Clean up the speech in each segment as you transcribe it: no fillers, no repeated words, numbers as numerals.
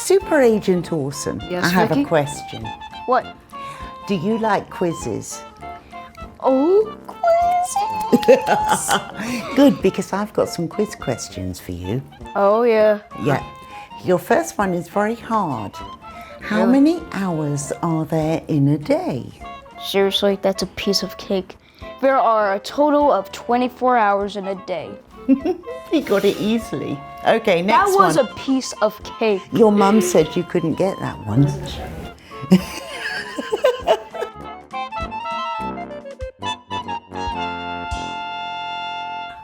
Super Agent Awesome. Yes, I have Vicky? a question. What? Do you like quizzes? Oh, quizzes! Good, because I've got some quiz questions for you. Oh, yeah. Yeah. Your first one is very hard. How Really? many hours are there in a day? Seriously, that's a piece of cake. There are a total of 24 hours in a day. You got it easily. Okay, next That was one. a piece of cake. Your mum said you couldn't get that one.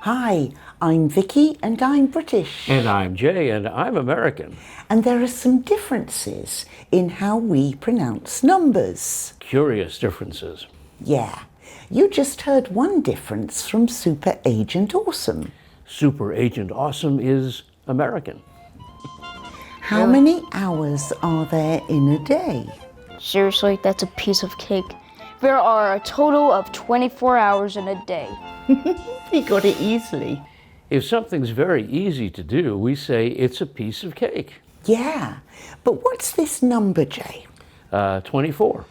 Hi, I'm Vicky and I'm British. And I'm Jay, and I'm American. And there are some differences in how we pronounce numbers. Curious differences. Yeah, you just heard one difference from Super Agent Awesome. Super Agent Awesome is American. How many hours are there in a day? Seriously, that's a piece of cake. There are a total of 24 hours in a day. You got it easily. If something's very easy to do, we say it's a piece of cake. Yeah, but what's this number, Jay? 24.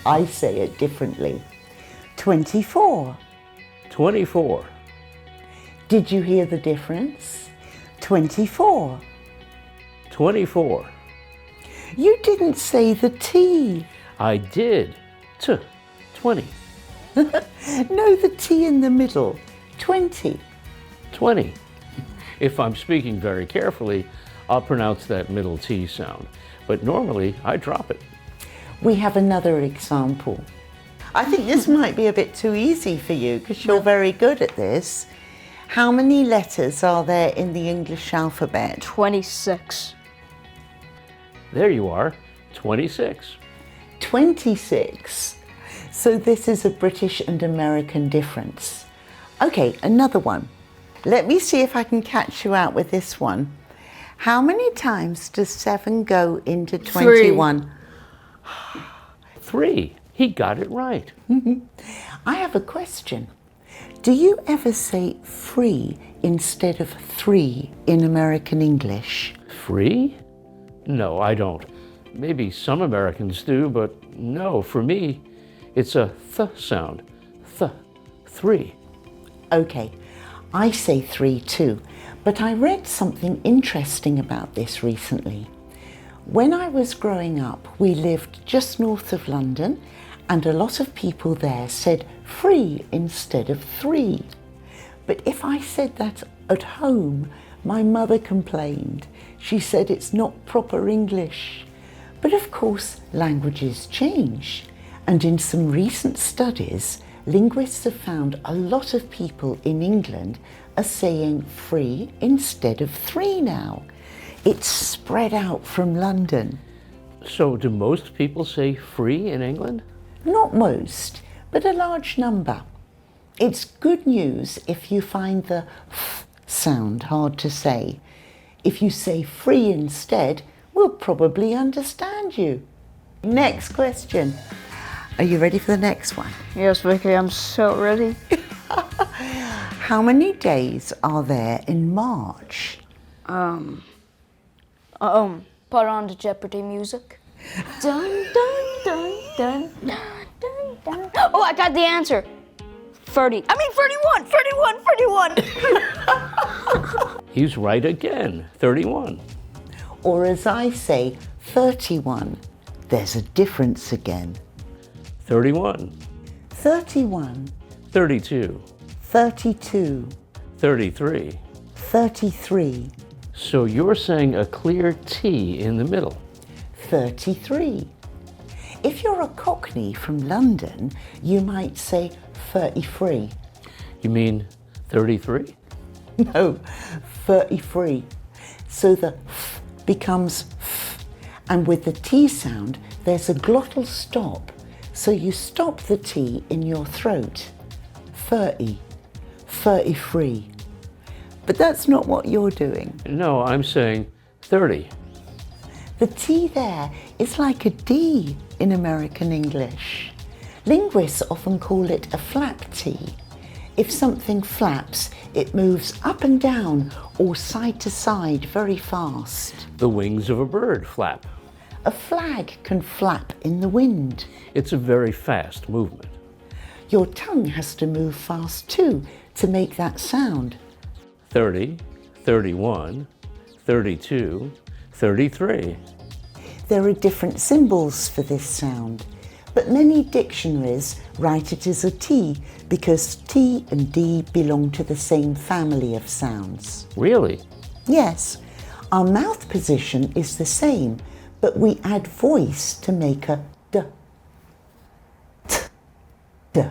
I say it differently. 24. 24. Did you hear the difference? 24. 24. You didn't say the T. I did. 20. No, the T in the middle. 20. 20. If I'm speaking very carefully, I'll pronounce that middle T sound. But normally, I drop it. We have another example. I think this might be a bit too easy for you because you're very good at this. How many letters are there in the English alphabet? 26. There you are. 26. 26. So this is a British and American difference. Okay, another one. Let me see if I can catch you out with this one. How many times does 7 go into 21? 3. He got it right. I have a question. Do you ever say free instead of 3 in American English? Free? No, I don't. Maybe some Americans do, but no, for me, it's a th sound. 3. Okay, I say 3 too, but I read something interesting about this recently. When I was growing up, we lived just north of London, and a lot of people there said free instead of 3. But if I said that at home, my mother complained. She said it's not proper English. But of course, languages change. And in some recent studies, linguists have found a lot of people in England are saying free instead of 3 now. It's spread out from London. So do most people say free in England? Not most, but a large number. It's good news if you find the f sound hard to say. If you say free instead, we'll probably understand you. Next question. Are you ready for the next one? Yes, Vicky, I'm so ready. How many days are there in March? Put on the Jeopardy music. Dun, dun, dun, dun, dun, dun, dun. Oh, I got the answer. 31. He's right again. 31. Or as I say, 31. There's a difference again. 31. 31, 32. 32, 33. 33, So you're saying a clear T in the middle. 33. If you're a Cockney from London, you might say 33. You mean 33? No, 33. So the f becomes f, and with the T sound, there's a glottal stop. So you stop the T in your throat. 30, 33. But that's not what you're doing. No, I'm saying 30. The T there is like a D in American English. Linguists often call it a flap T. If something flaps, it moves up and down or side to side very fast. The wings of a bird flap. A flag can flap in the wind. It's a very fast movement. Your tongue has to move fast too to make that sound. 30, 31, 32, 33. There are different symbols for this sound, but many dictionaries write it as a T because T and D belong to the same family of sounds. Really? Yes, our mouth position is the same, but we add voice to make a D. T, D.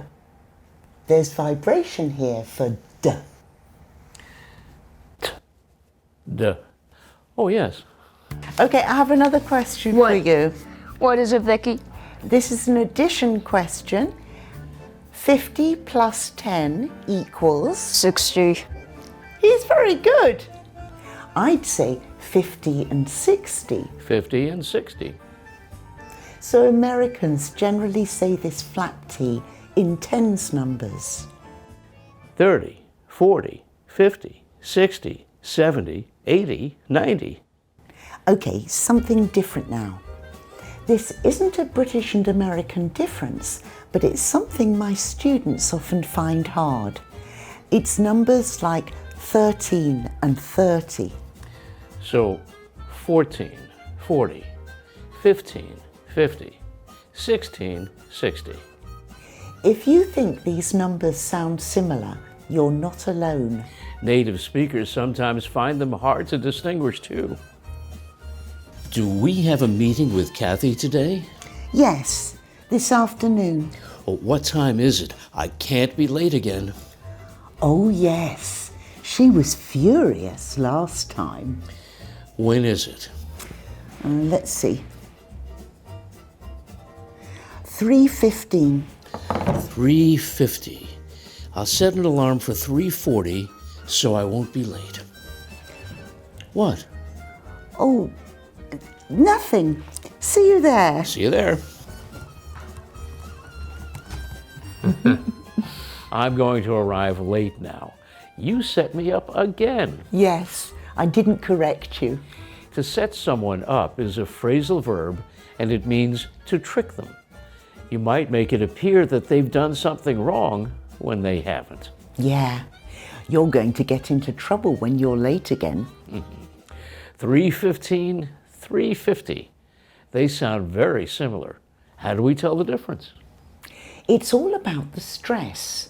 There's vibration here for D. T, D. Oh, yes. Okay, I have another question for you. What is it, Vicky? This is an addition question. 50 plus 10 equals... 60. He's very good. I'd say 50 and 60. 50 and 60. So Americans generally say this flat T in tens numbers. 30, 40, 50, 60, 70, 80, 90. Okay, something different now. This isn't a British and American difference, but it's something my students often find hard. It's numbers like 13 and 30. So 14, 40, 15, 50, 16, 60. If you think these numbers sound similar, you're not alone. Native speakers sometimes find them hard to distinguish too. Do we have a meeting with Kathy today? Yes, this afternoon. Oh, what time is it? I can't be late again. Oh yes, she was furious last time. When is it? Let's see. 3:15. 3:50. I'll set an alarm for 3:40 so I won't be late. What? Oh, nothing. See you there. See you there. I'm going to arrive late now. You set me up again. Yes, I didn't correct you. To set someone up is a phrasal verb, and it means to trick them. You might make it appear that they've done something wrong when they haven't. Yeah, you're going to get into trouble when you're late again. 3:15, 3:50. They sound very similar. How do we tell the difference? It's all about the stress.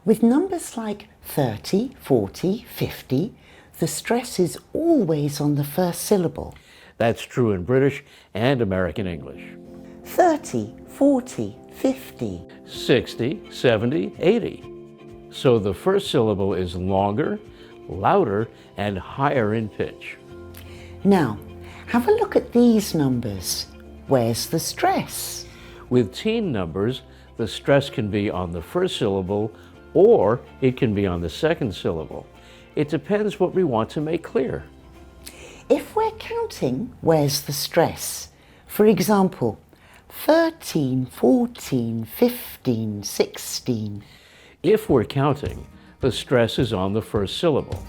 With numbers like 30, 40, 50, the stress is always on the first syllable. That's true in British and American English. 30, 40, 50. 60, 70, 80. So the first syllable is longer, louder, and higher in pitch. Now, have a look at these numbers. Where's the stress? With teen numbers, the stress can be on the first syllable or it can be on the second syllable. It depends what we want to make clear. If we're counting, where's the stress? For example, 13, 14, 15, 16. If we're counting, the stress is on the first syllable.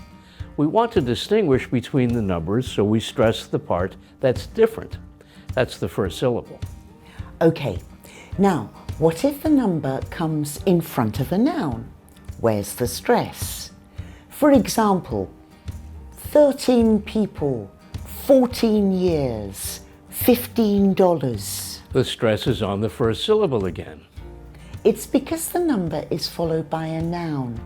We want to distinguish between the numbers, so we stress the part that's different. That's the first syllable. Okay, now what if the number comes in front of a noun? Where's the stress? For example, 13 people, 14 years, $15. The stress is on the first syllable again. It's because the number is followed by a noun.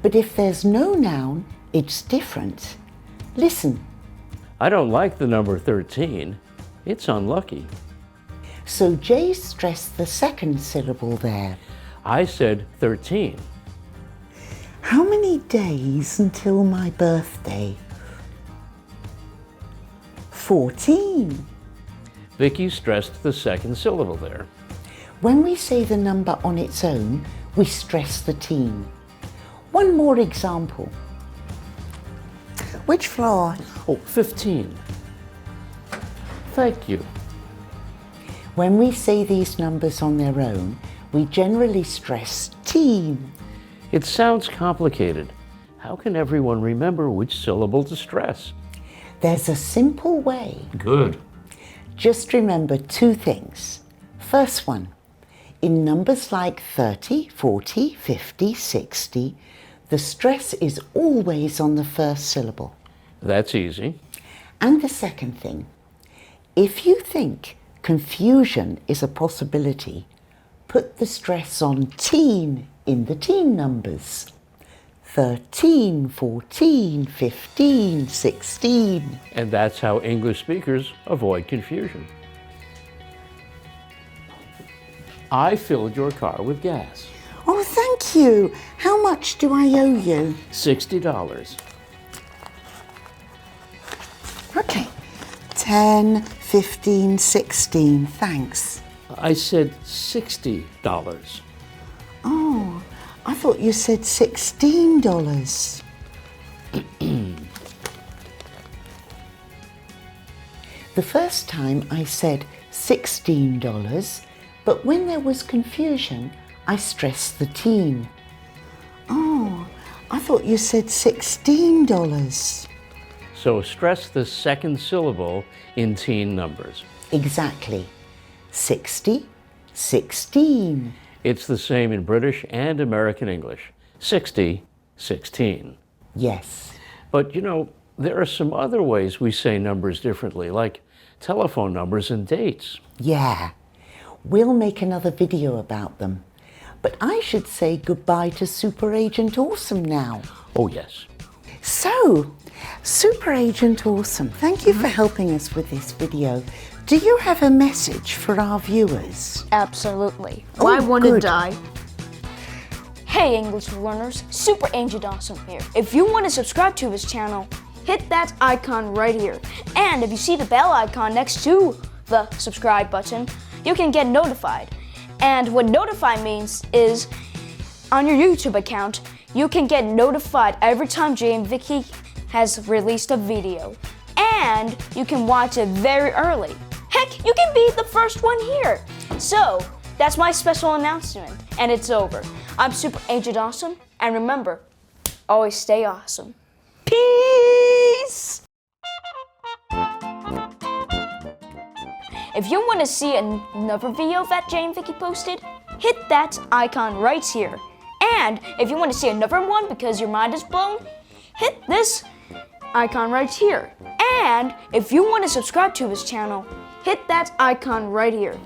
But if there's no noun, it's different. Listen. I don't like the number 13. It's unlucky. So Jay stressed the second syllable there. I said 13. How many days until my birthday? 14. Vicky stressed the second syllable there. When we say the number on its own, we stress the teen. One more example. Which floor? Oh, 15. Thank you. When we say these numbers on their own, we generally stress teen. It sounds complicated. How can everyone remember which syllable to stress? There's a simple way. Good. Just remember two things. First one, in numbers like 30, 40, 50, 60, the stress is always on the first syllable. That's easy. And the second thing, if you think confusion is a possibility, put the stress on teen in the teen numbers. 13, 14, 15, 16. And that's how English speakers avoid confusion. I filled your car with gas. Oh, thank you. How much do I owe you? $60. Okay. 10, 15, 16. Thanks. I said $60. Oh, I thought you said $16. The first time I said $16, but when there was confusion, I stressed the teen. Oh, I thought you said $16. So stress the second syllable in teen numbers. Exactly. 60, 16. It's the same in British and American English. 60, 16. Yes. But there are some other ways we say numbers differently, like telephone numbers and dates. Yeah. We'll make another video about them. But I should say goodbye to Super Agent Awesome now. Oh, yes. So, Super Agent Awesome, thank you for helping us with this video. Do you have a message for our viewers? Absolutely. Oh, I want to good. die. Hey English learners, Super Agent Awesome here. If you want to subscribe to his channel, hit that icon right here. And if you see the bell icon next to the subscribe button, you can get notified. And what notify means is on your YouTube account, you can get notified every time Jay and Vicky has released a video. And you can watch it very early. Heck, you can be the first one here. So, that's my special announcement, and it's over. I'm Super Agent Awesome, and remember, always stay awesome. Peace! If you want to see another video that Jay and Vicky posted, hit that icon right here. And if you want to see another one because your mind is blown, hit this icon right here. And if you want to subscribe to his channel, hit that icon right here.